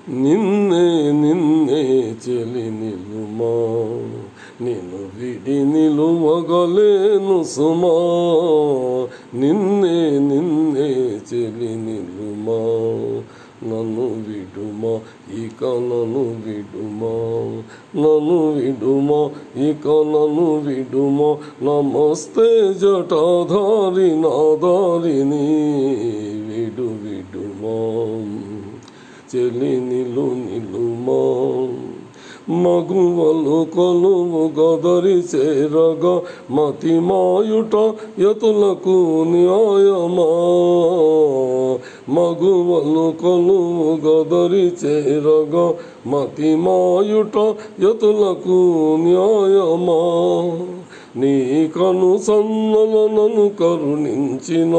నిన్నే నిన్నే చెలి నిలుమా, నిన్ను విడి నిలువగలేను సుమా. నిన్నే నిన్నే చెలి నిలుమా, నన్ను విడుమా ఇక నన్ను విడుమా, నన్ను విడుమా ఇక నన్ను విడుమా. నమస్తే జటాధారి నాదారిని విడు విడుమా, చెలి నిలుమా. మగువలు కొలువు గదరి చేరగా మతి మాయుట యతులకు న్యాయమా. మగువలు కొలువు గదరి చేరగా మతి మాయుట యతులకు న్యాయమా. నీ కను సన్నలను కరుణించిన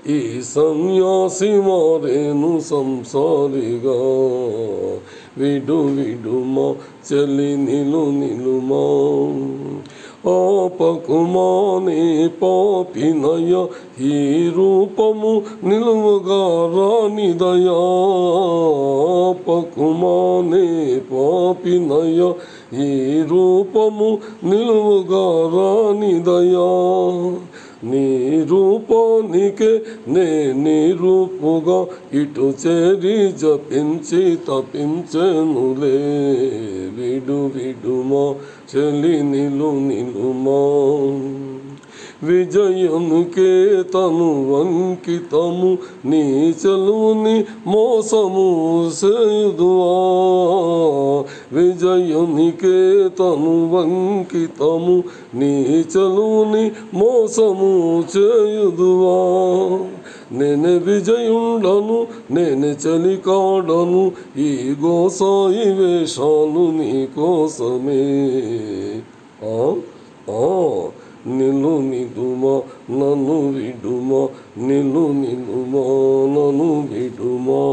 ఈ సన్యాసి మారేను సంసారిగా. విడు విడుమా చెలి నిలుమా, ఆపకుమా నీ పాపినయ ఈ రూపము నిలువగా రానిదయా. ఆపకుమా నీ పాపినయ ఈ రూపము నిలువగా రానిదయా. నీ రూపానికే నీ రూపుగా ఇటు చేరి జపించి తపించెనులే. విడు విడుమా చెలి నిలుమా, విజయునికే తను వంకితము నీ చెలుని మోసము సేయుదువా. విజయునికే తను వంకితము నీ చెలుని మోసము చేయుదువా. నేనే విజయుండను నేనే చలికాడను, ఈ గోసాయి వేషాలు నీ కోసమే. నిలుమా నన్ను విడుమా, నిలుమా నన్ను విడుమా.